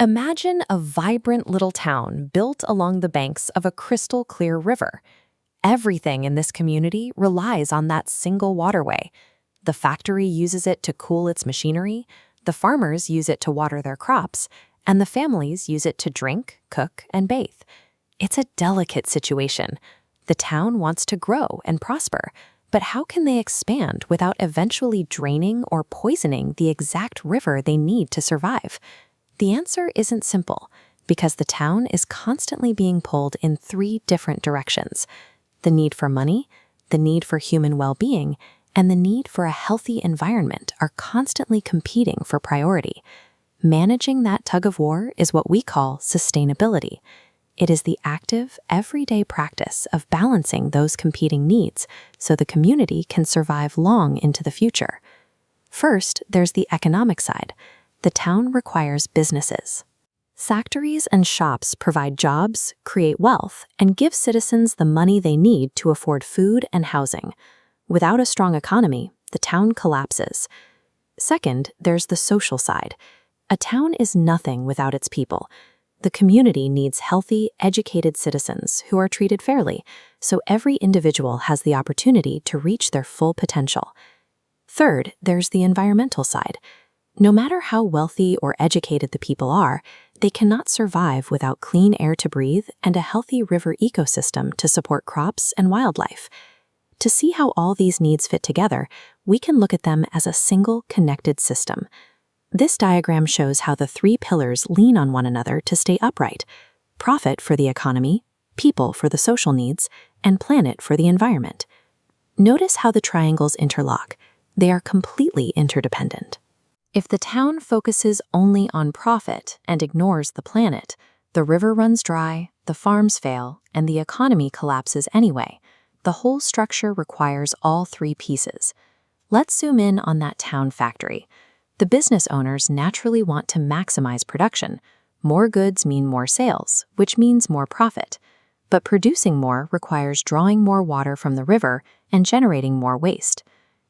Imagine a vibrant little town built along the banks of a crystal clear river. Everything in this community relies on that single waterway. The factory uses it to cool its machinery, the farmers use it to water their crops, and the families use it to drink, cook, and bathe. It's a delicate situation. The town wants to grow and prosper, but how can they expand without eventually draining or poisoning the exact river they need to survive? The answer isn't simple, because the town is constantly being pulled in three different directions: the need for money, the need for human well-being, and the need for a healthy environment are constantly competing for priority. Managing that tug-of-war is what we call sustainability. It is the active, everyday practice of balancing those competing needs so the community can survive long into the future. First, there's the economic side. The town requires businesses. Factories and shops provide jobs, create wealth, and give citizens the money they need to afford food and housing. Without a strong economy, the town collapses. Second, there's the social side. A town is nothing without its people. The community needs healthy, educated citizens who are treated fairly, so every individual has the opportunity to reach their full potential. Third, there's the environmental side. No matter how wealthy or educated the people are, they cannot survive without clean air to breathe and a healthy river ecosystem to support crops and wildlife. To see how all these needs fit together, we can look at them as a single connected system. This diagram shows how the three pillars lean on one another to stay upright: profit for the economy, people for the social needs, and planet for the environment. Notice how the triangles interlock. They are completely interdependent. If the town focuses only on profit and ignores the planet, the river runs dry, the farms fail, and the economy collapses anyway. The whole structure requires all three pieces. Let's zoom in on that town factory. The business owners naturally want to maximize production. More goods mean more sales, which means more profit. But producing more requires drawing more water from the river and generating more waste.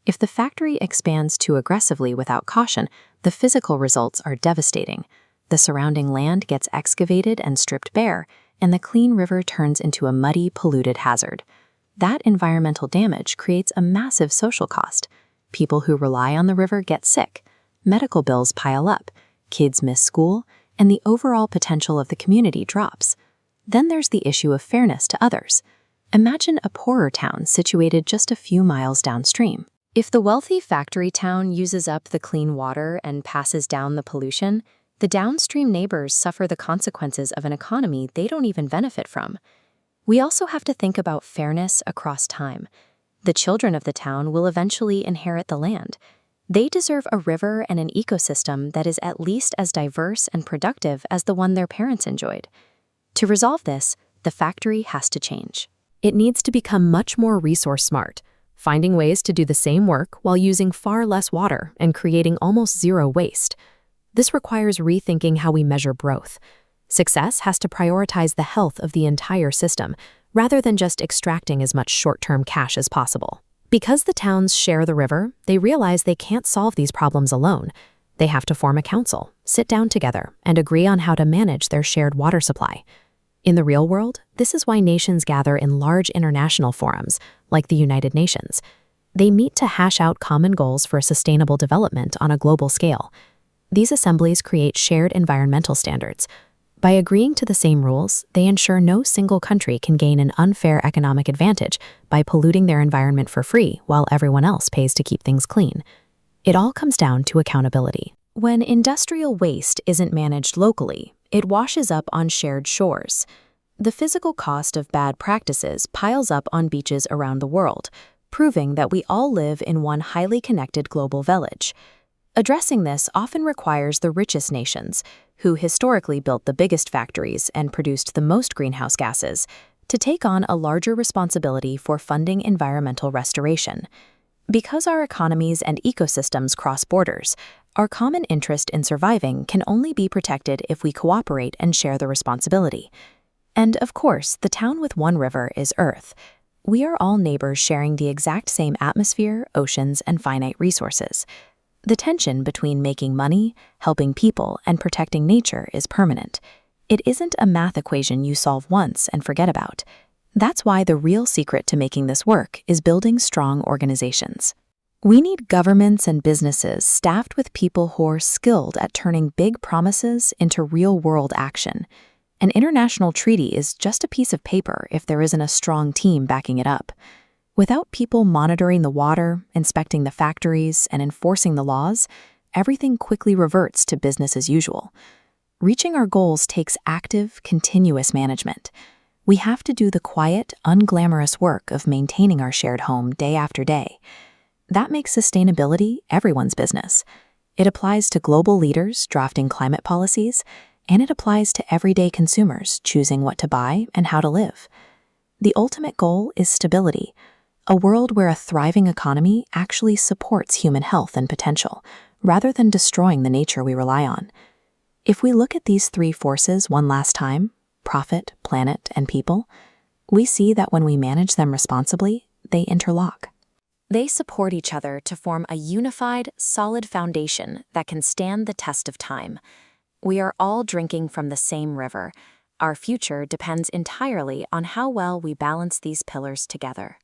If the factory expands too aggressively without caution, the physical results are devastating. The surrounding land gets excavated and stripped bare, and the clean river turns into a muddy, polluted hazard. That environmental damage creates a massive social cost. People who rely on the river get sick. Medical bills pile up, kids miss school, and the overall potential of the community drops. Then there's the issue of fairness to others. Imagine a poorer town situated just a few miles downstream. If the wealthy factory town uses up the clean water and passes down the pollution, the downstream neighbors suffer the consequences of an economy they don't even benefit from. We also have to think about fairness across time. The children of the town will eventually inherit the land. They deserve a river and an ecosystem that is at least as diverse and productive as the one their parents enjoyed. To resolve this, the factory has to change. It needs to become much more resource smart, finding ways to do the same work while using far less water and creating almost zero waste. This requires rethinking how we measure growth. Success has to prioritize the health of the entire system, rather than just extracting as much short-term cash as possible. Because the towns share the river, they realize they can't solve these problems alone. They have to form a council, sit down together, and agree on how to manage their shared water supply. In the real world, this is why nations gather in large international forums, like the United Nations. They meet to hash out common goals for sustainable development on a global scale. These assemblies create shared environmental standards. By agreeing to the same rules, they ensure no single country can gain an unfair economic advantage by polluting their environment for free while everyone else pays to keep things clean. It all comes down to accountability. When industrial waste isn't managed locally, it washes up on shared shores. The physical cost of bad practices piles up on beaches around the world, proving that we all live in one highly connected global village. Addressing this often requires the richest nations, who historically built the biggest factories and produced the most greenhouse gases, to take on a larger responsibility for funding environmental restoration. Because our economies and ecosystems cross borders, our common interest in surviving can only be protected if we cooperate and share the responsibility. And of course, the town with one river is Earth. We are all neighbors sharing the exact same atmosphere, oceans, and finite resources. The tension between making money, helping people, and protecting nature is permanent. It isn't a math equation you solve once and forget about. That's why the real secret to making this work is building strong organizations. We need governments and businesses staffed with people who are skilled at turning big promises into real-world action. An international treaty is just a piece of paper if there isn't a strong team backing it up. Without people monitoring the water, inspecting the factories, and enforcing the laws, everything quickly reverts to business as usual. Reaching our goals takes active, continuous management. We have to do the quiet, unglamorous work of maintaining our shared home day after day. That makes sustainability everyone's business. It applies to global leaders drafting climate policies, and it applies to everyday consumers choosing what to buy and how to live. The ultimate goal is stability, a world where a thriving economy actually supports human health and potential, rather than destroying the nature we rely on. If we look at these three forces one last time, profit, planet, and people, we see that when we manage them responsibly, they interlock. They support each other to form a unified, solid foundation that can stand the test of time. We are all drinking from the same river. Our future depends entirely on how well we balance these pillars together.